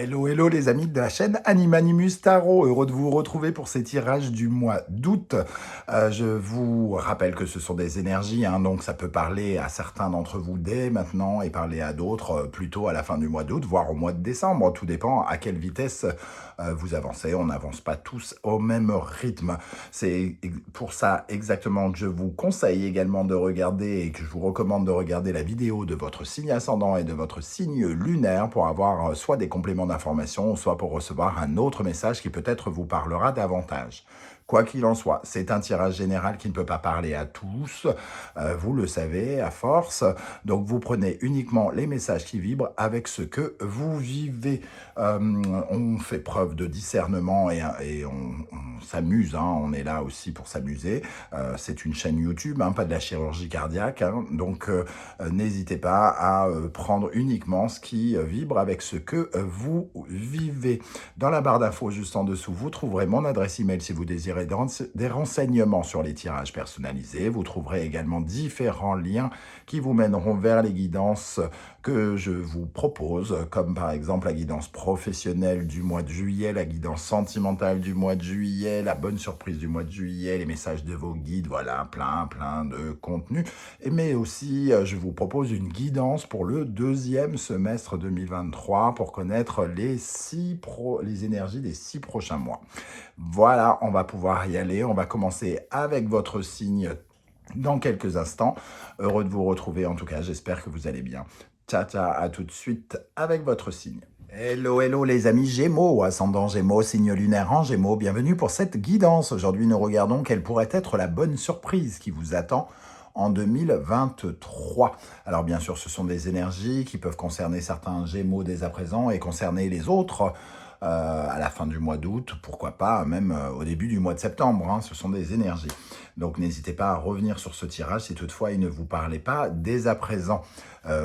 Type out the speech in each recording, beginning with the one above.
Hello, hello les amis de la chaîne Animanimus Tarot, heureux de vous retrouver pour ces tirages du mois d'août. Je vous rappelle que ce sont des énergies, donc ça peut parler à certains d'entre vous dès maintenant et parler à d'autres plutôt à la fin du mois d'août, voire au mois de décembre. Tout dépend à quelle vitesse vous avancez. On n'avance pas tous au même rythme. C'est pour ça exactement que je vous conseille également de regarder et que je vous recommande de regarder la vidéo de votre signe ascendant et de votre signe lunaire pour avoir soit des compléments d'information, soit pour recevoir un autre message qui peut-être vous parlera davantage. Quoi qu'il en soit, c'est un tirage général qui ne peut pas parler à tous, vous le savez, à force. Donc vous prenez uniquement les messages qui vibrent avec ce que vous vivez. On fait preuve de discernement et on s'amuse, on est là aussi pour s'amuser. C'est une chaîne YouTube, pas de la chirurgie cardiaque, donc n'hésitez pas à prendre uniquement ce qui vibre avec ce que vous vivez. Dans la barre d'infos juste en dessous, vous trouverez mon adresse email si vous désirez des renseignements sur les tirages personnalisés. Vous trouverez également différents liens qui vous mèneront vers les guidances que je vous propose, comme par exemple la guidance professionnelle du mois de juillet, la guidance sentimentale du mois de juillet, la bonne surprise du mois de juillet, les messages de vos guides, voilà, plein de contenu. Mais aussi, je vous propose une guidance pour le deuxième semestre 2023 pour connaître les énergies des 6 prochains mois. Voilà, on va pouvoir y aller. On va commencer avec votre signe dans quelques instants. Heureux de vous retrouver en tout cas, j'espère que vous allez bien. Ciao, ciao, à tout de suite avec votre signe. Hello, hello les amis Gémeaux, ascendant Gémeaux, signe lunaire en Gémeaux, bienvenue pour cette guidance. Aujourd'hui, nous regardons quelle pourrait être la bonne surprise qui vous attend en 2023. Alors bien sûr, ce sont des énergies qui peuvent concerner certains Gémeaux dès à présent et concerner les autres à la fin du mois d'août, pourquoi pas même au début du mois de septembre, ce sont des énergies. Donc n'hésitez pas à revenir sur ce tirage si toutefois il ne vous parlait pas dès à présent,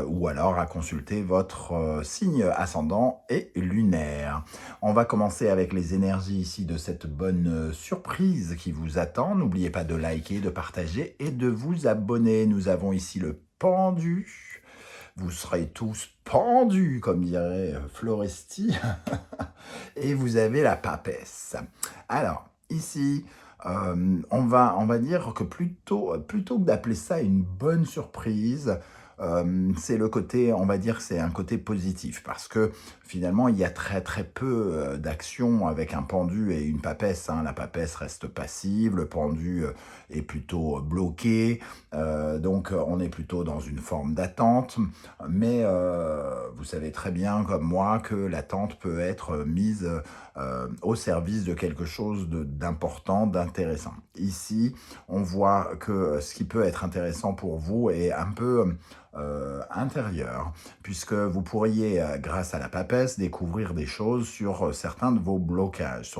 ou alors à consulter votre signe ascendant et lunaire. On va commencer avec les énergies ici de cette bonne surprise qui vous attend. N'oubliez pas de liker, de partager et de vous abonner. Nous avons ici le pendu. Vous serez tous pendus, comme dirait Floresti. Et vous avez la papesse. Alors, ici, on va dire que plutôt que d'appeler ça une bonne surprise, c'est le côté, on va dire, c'est un côté positif parce que finalement, il y a très peu d'action avec un pendu et une papesse. La papesse reste passive, le pendu est plutôt bloqué, donc on est plutôt dans une forme d'attente, mais vous savez très bien comme moi que l'attente peut être mise au service de quelque chose d'important, d'intéressant. Ici, on voit que ce qui peut être intéressant pour vous est un peu intérieur, puisque vous pourriez, grâce à la papesse, découvrir des choses sur certains de vos blocages,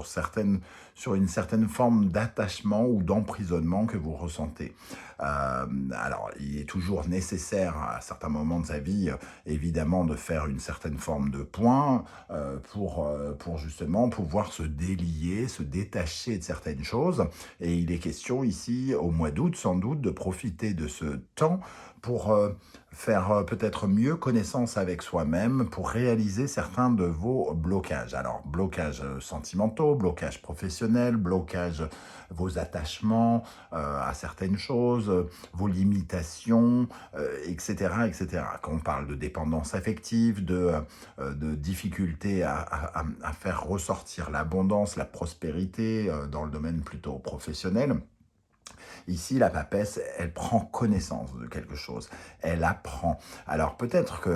sur une certaine forme d'attachement ou d'emprisonnement que vous ressentez. Alors, il est toujours nécessaire à certains moments de sa vie, évidemment, de faire une certaine forme de point pour justement pouvoir se délier, se détacher de certaines choses. Et il est question ici, au mois d'août, sans doute, de profiter de ce temps pour faire peut-être mieux connaissance avec soi-même, pour réaliser certains de vos blocages. Alors, blocages sentimentaux, blocages professionnels, blocages vos attachements à certaines choses, vos limitations, etc., etc. Quand on parle de dépendance affective, de difficulté à faire ressortir l'abondance, la prospérité dans le domaine plutôt professionnel. Ici, la papesse, elle prend connaissance de quelque chose. Elle apprend. Alors, peut-être que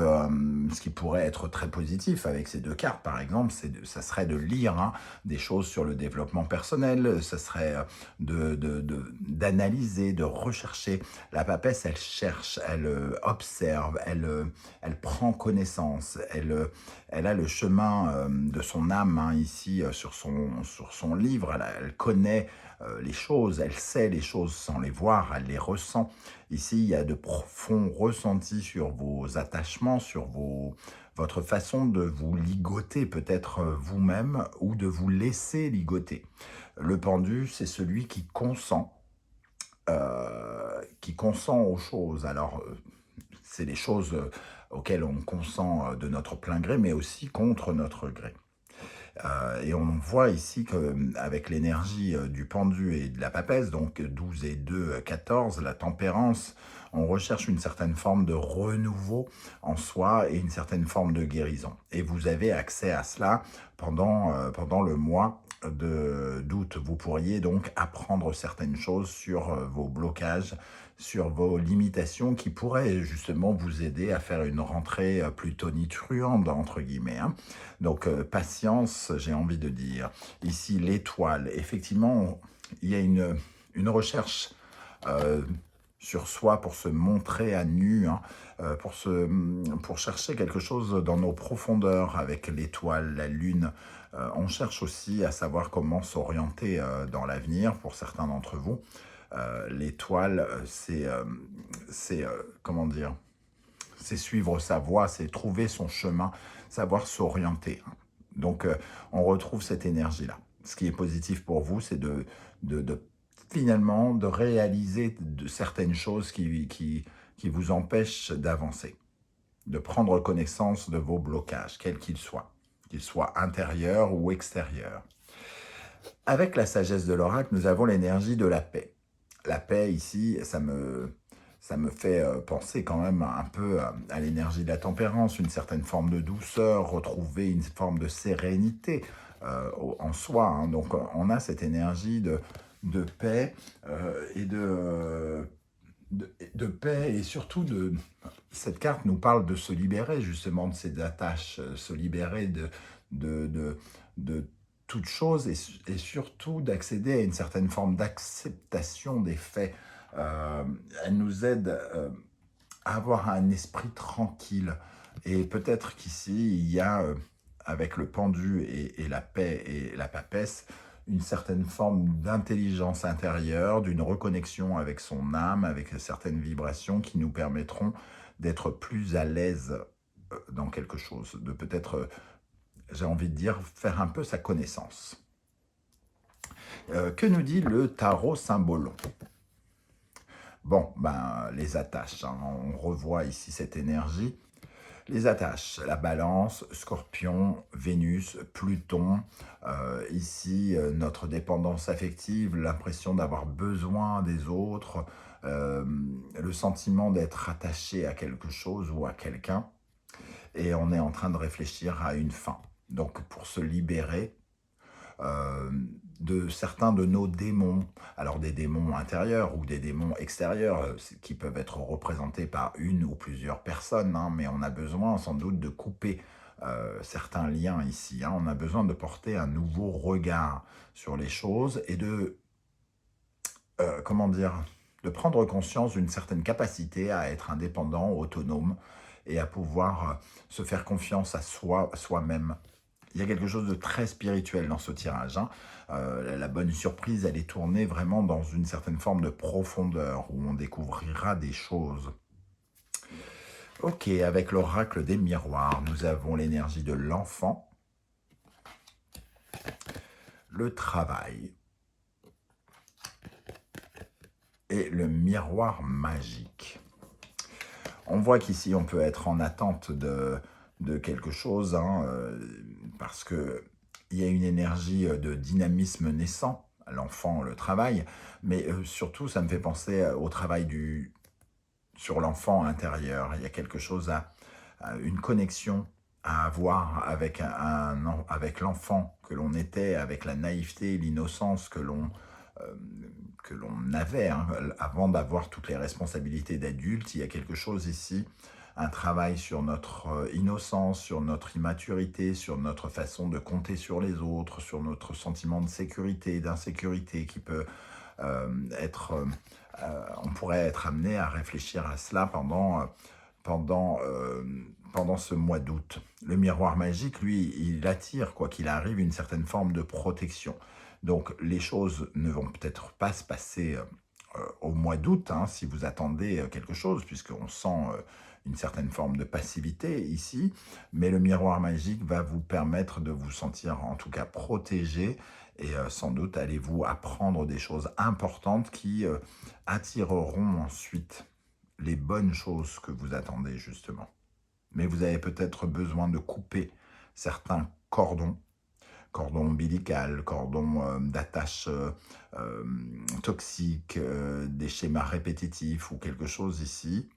ce qui pourrait être très positif avec ces deux cartes, par exemple, ça serait de lire des choses sur le développement personnel, ça serait d'analyser, de rechercher. La papesse, elle cherche, elle observe, elle prend connaissance, elle a le chemin de son âme ici sur son livre, elle connaît les choses, elle sait les choses sans les voir, elle les ressent. Ici, il y a de profonds ressentis sur vos attachements, sur votre façon de vous ligoter peut-être vous-même ou de vous laisser ligoter. Le pendu, c'est celui qui consent aux choses. Alors, c'est les choses auquel on consent de notre plein gré, mais aussi contre notre gré. Et on voit ici qu'avec l'énergie du pendu et de la papesse, donc 12 et 2, 14, la tempérance, on recherche une certaine forme de renouveau en soi et une certaine forme de guérison. Et vous avez accès à cela pendant le mois d'août. Vous pourriez donc apprendre certaines choses sur vos blocages, sur vos limitations qui pourraient justement vous aider à faire une rentrée plutôt tonitruante, entre guillemets, hein. Donc, patience, j'ai envie de dire. Ici, l'étoile. Effectivement, il y a une recherche euh, sur soi pour se montrer à nu, hein, pour chercher quelque chose dans nos profondeurs avec l'étoile, la lune. On cherche aussi à savoir comment s'orienter dans l'avenir pour certains d'entre vous. L'étoile, comment dire, c'est suivre sa voie, c'est trouver son chemin, savoir s'orienter. Donc, on retrouve cette énergie-là. Ce qui est positif pour vous, c'est finalement de réaliser certaines choses qui vous empêchent d'avancer, de prendre connaissance de vos blocages, quels qu'ils soient intérieurs ou extérieurs. Avec la sagesse de l'oracle, nous avons l'énergie de la paix. La paix, ici, ça me fait penser quand même un peu à l'énergie de la tempérance, une certaine forme de douceur, retrouver une forme de sérénité en soi, hein. Donc, on a cette énergie de paix et de paix et surtout cette carte nous parle de se libérer justement de ces attaches, se libérer de, de, de toute chose et surtout d'accéder à une certaine forme d'acceptation des faits. Elle nous aide à avoir un esprit tranquille et peut-être qu'ici il y a avec le pendu et la paix et la papesse une certaine forme d'intelligence intérieure, d'une reconnexion avec son âme, avec certaines vibrations qui nous permettront d'être plus à l'aise dans quelque chose, de peut-être, j'ai envie de dire, faire un peu sa connaissance. Que nous dit le tarot Symbolon? Bon, ben, les attaches, hein, on revoit ici cette énergie. Les attaches, la balance, Scorpion, Vénus, Pluton. Ici, notre dépendance affective, l'impression d'avoir besoin des autres, le sentiment d'être attaché à quelque chose ou à quelqu'un. Et on est en train de réfléchir à une fin. Donc, pour se libérer euh, de certains de nos démons, alors des démons intérieurs ou des démons extérieurs qui peuvent être représentés par une ou plusieurs personnes, hein, mais on a besoin sans doute de couper certains liens ici, hein. On a besoin de porter un nouveau regard sur les choses et comment dire, de prendre conscience d'une certaine capacité à être indépendant, autonome et à pouvoir se faire confiance à soi-même. Il y a quelque chose de très spirituel dans ce tirage, hein. La bonne surprise, elle est tournée vraiment dans une certaine forme de profondeur, où on découvrira des choses. Ok, avec l'oracle des miroirs, nous avons l'énergie de l'enfant, le travail et le miroir magique. On voit qu'ici, on peut être en attente de quelque chose, hein, parce qu'il y a une énergie de dynamisme naissant, l'enfant, le travail, mais surtout, ça me fait penser au travail sur l'enfant intérieur. Il y a quelque chose une connexion à avoir avec, avec l'enfant que l'on était, avec la naïveté et l'innocence que l'on avait, hein, avant d'avoir toutes les responsabilités d'adulte. Il y a quelque chose ici, un travail sur notre innocence, sur notre immaturité, sur notre façon de compter sur les autres, sur notre sentiment de sécurité, d'insécurité qui peut on pourrait être amené à réfléchir à cela pendant ce mois d'août. Le miroir magique, lui, il attire, quoi qu'il arrive, une certaine forme de protection. Donc, les choses ne vont peut-être pas se passer au mois d'août, hein, si vous attendez quelque chose, puisqu'on sent une certaine forme de passivité ici, mais le miroir magique va vous permettre de vous sentir en tout cas protégé et sans doute allez-vous apprendre des choses importantes qui attireront ensuite les bonnes choses que vous attendez justement. mais vous avez peut-être besoin de couper certains cordons, cordon ombilical, cordon d'attache toxique, des schémas répétitifs ou quelque chose ici,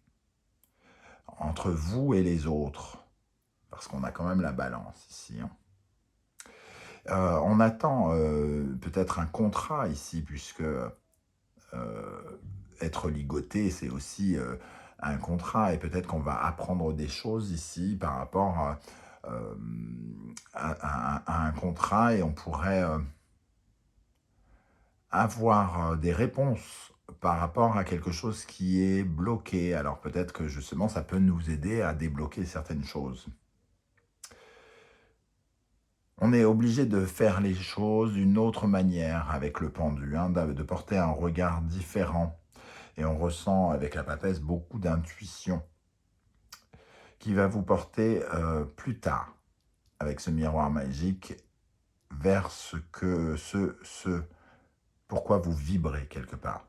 entre vous et les autres, parce qu'on a quand même la balance ici. Hein. On attend peut-être un contrat ici, puisque être ligoté, c'est aussi un contrat, et peut-être qu'on va apprendre des choses ici par rapport à un contrat, et on pourrait avoir des réponses par rapport à quelque chose qui est bloqué. Alors peut-être que justement ça peut nous aider à débloquer certaines choses. On est obligé de faire les choses d'une autre manière avec le pendu, hein, de porter un regard différent. Et on ressent avec la papesse beaucoup d'intuition qui va vous porter plus tard, avec ce miroir magique, vers pourquoi vous vibrez quelque part.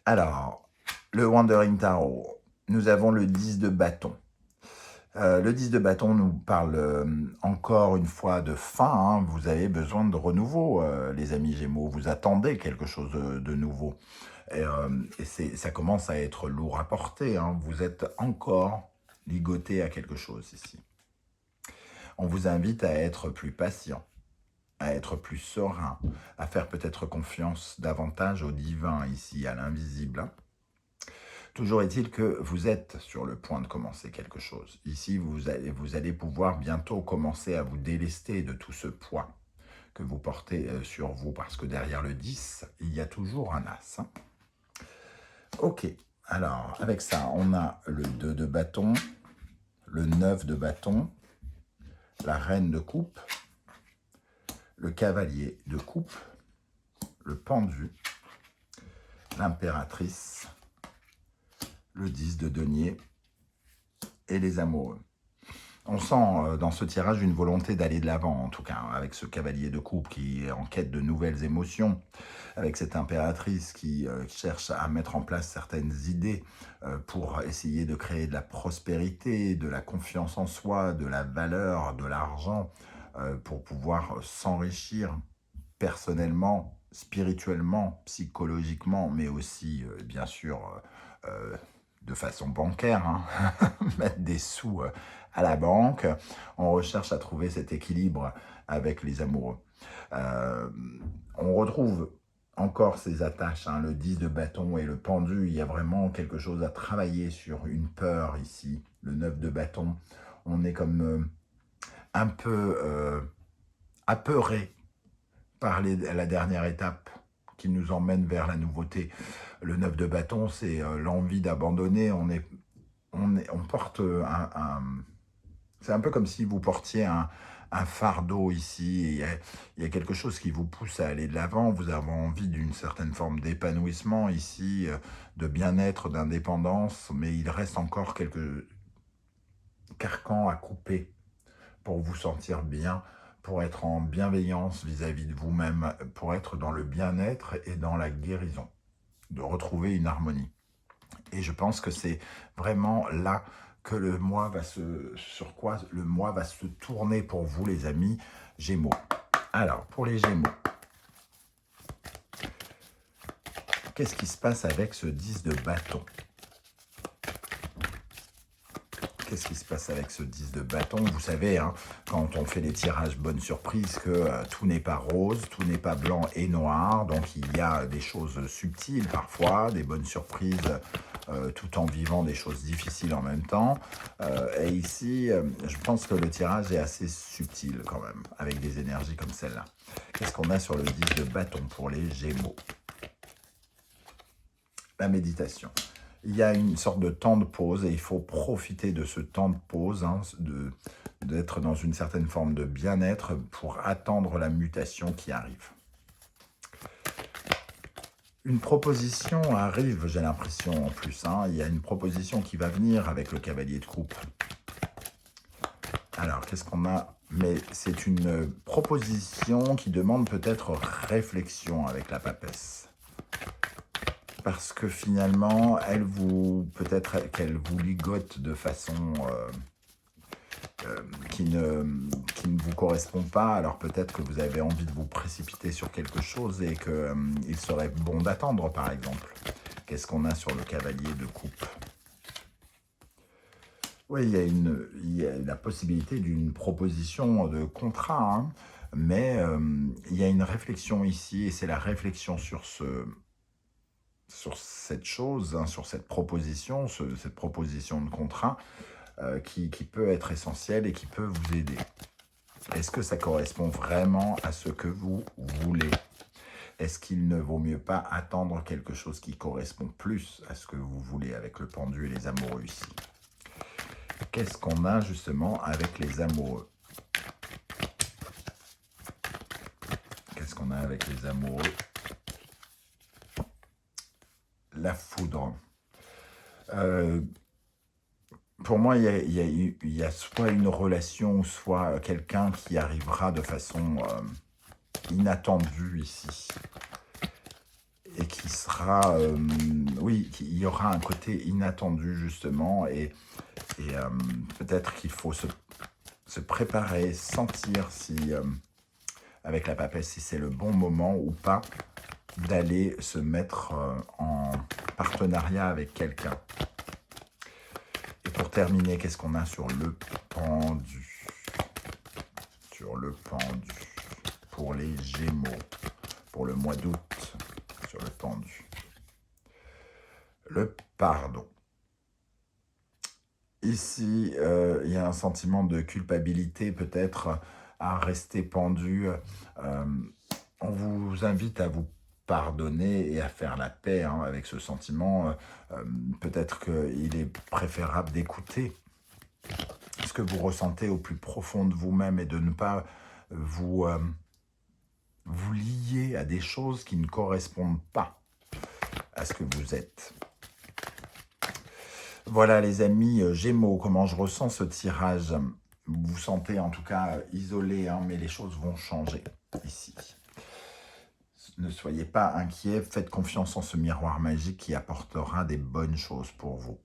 Alors, le Wandering Tarot, nous avons le 10 de bâton. Le 10 de bâton nous parle encore une fois de fin. Hein. Vous avez besoin de renouveau, les amis Gémeaux. Vous attendez quelque chose de nouveau. Et ça commence à être lourd à porter. Hein. Vous êtes encore ligoté à quelque chose ici. On vous invite à être plus patient, à être plus serein, à faire peut-être confiance davantage au divin ici, à l'invisible. Hein. Toujours est-il que vous êtes sur le point de commencer quelque chose. Ici, vous allez pouvoir bientôt commencer à vous délester de tout ce poids que vous portez sur vous, parce que derrière le 10, il y a toujours un as. Hein. Ok, alors avec ça, on a le 2 de bâton, le 9 de bâton, la reine de coupe, le cavalier de coupe, le pendu, l'impératrice, le 10 de denier et les amoureux. On sent dans ce tirage une volonté d'aller de l'avant, en tout cas, avec ce cavalier de coupe qui est en quête de nouvelles émotions, avec cette impératrice qui cherche à mettre en place certaines idées pour essayer de créer de la prospérité, de la confiance en soi, de la valeur, de l'argent, pour pouvoir s'enrichir personnellement, spirituellement, psychologiquement, mais aussi, bien sûr, de façon bancaire, hein, mettre des sous à la banque. On recherche à trouver cet équilibre avec les amoureux. On retrouve encore ces attaches, hein, le 10 de bâton et le pendu. Il y a vraiment quelque chose à travailler sur une peur ici. Le 9 de bâton, on est comme un peu apeuré par la dernière étape qui nous emmène vers la nouveauté. Le 9 de bâton, c'est l'envie d'abandonner. On porte c'est un peu comme si vous portiez un fardeau ici. Il y a quelque chose qui vous pousse à aller de l'avant. Vous avez envie d'une certaine forme d'épanouissement ici, de bien-être, d'indépendance, mais il reste encore quelques carcans à couper pour vous sentir bien, pour être en bienveillance vis-à-vis de vous-même, pour être dans le bien-être et dans la guérison, de retrouver une harmonie. Et je pense que c'est vraiment là que sur quoi le mois va se tourner pour vous, les amis Gémeaux. Alors, pour les Gémeaux, qu'est-ce qui se passe avec ce 10 de bâton? Qu'est-ce qui se passe avec ce 10 de bâton? Vous savez, hein, quand on fait les tirages bonne surprise, que tout n'est pas rose, tout n'est pas blanc et noir. Donc, il y a des choses subtiles parfois, des bonnes surprises, tout en vivant des choses difficiles en même temps. Et ici, je pense que le tirage est assez subtil quand même, avec des énergies comme celle-là. Qu'est-ce qu'on a sur le 10 de bâton pour les Gémeaux? La méditation. Il y a une sorte de temps de pause et il faut profiter de ce temps de pause, hein, d'être dans une certaine forme de bien-être pour attendre la mutation qui arrive. Une proposition arrive, j'ai l'impression en plus. Hein, il y a une proposition qui va venir avec le cavalier de coupe. Alors, qu'est-ce qu'on a? Mais c'est une proposition qui demande peut-être réflexion avec la papesse. parce que finalement, peut-être qu'elle vous ligote de façon qui ne vous correspond pas. Alors peut-être que vous avez envie de vous précipiter sur quelque chose et qu'il serait bon d'attendre, par exemple. Qu'est-ce qu'on a sur le cavalier de coupe? Oui, il y a la possibilité d'une proposition de contrat, hein, mais il y a une réflexion ici, et c'est la réflexion sur cette chose, hein, sur cette proposition, cette proposition de contrat, qui peut être essentielle et qui peut vous aider. Est-ce que ça correspond vraiment à ce que vous voulez? Est-ce qu'il ne vaut mieux pas attendre quelque chose qui correspond plus à ce que vous voulez avec le pendu et les amoureux ici? Qu'est-ce qu'on a justement avec les amoureux? Qu'est-ce qu'on a avec les amoureux? La foudre. Pour moi, il y a soit une relation, soit quelqu'un qui arrivera de façon inattendue ici. Et qui sera, oui, il y aura un côté inattendu justement, et peut-être qu'il faut se préparer, sentir si, avec la papesse, si c'est le bon moment ou pas d'aller se mettre en partenariat avec quelqu'un. Et pour terminer, qu'est-ce qu'on a sur le pendu? Sur le pendu, pour les Gémeaux, pour le mois d'août, sur le pendu. Le pardon. Ici, il y a un sentiment de culpabilité peut-être à rester pendu. On vous invite à vous pardonner et à faire la paix hein, avec ce sentiment. Peut-être qu'il est préférable d'écouter ce que vous ressentez au plus profond de vous-même et de ne pas vous lier à des choses qui ne correspondent pas à ce que vous êtes. Voilà les amis Gémeaux, comment je ressens ce tirage. Vous vous sentez en tout cas isolé, hein, mais les choses vont changer ici. Ne soyez pas inquiets, faites confiance en ce miroir magique qui apportera des bonnes choses pour vous.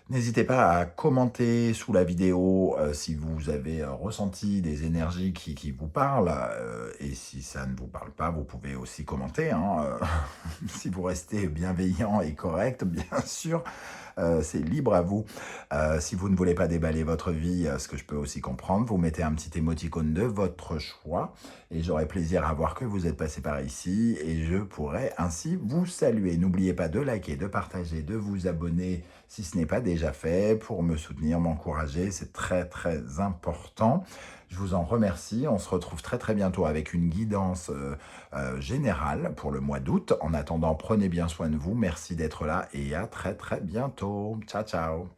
N'hésitez pas à commenter sous la vidéo si vous avez ressenti des énergies qui vous parlent. Et si ça ne vous parle pas, vous pouvez aussi commenter. Hein, si vous restez bienveillant et correct, bien sûr, c'est libre à vous. Si vous ne voulez pas déballer votre vie, ce que je peux aussi comprendre, vous mettez un petit émoticône de votre choix. Et j'aurai plaisir à voir que vous êtes passé par ici. Et je pourrai ainsi vous saluer. N'oubliez pas de liker, de partager, de vous abonner si ce n'est pas déjà fait, pour me soutenir, m'encourager, c'est très très important. Je vous en remercie, on se retrouve très très bientôt avec une guidance générale pour le mois d'août. En attendant, prenez bien soin de vous, merci d'être là et à très très bientôt. Ciao ciao.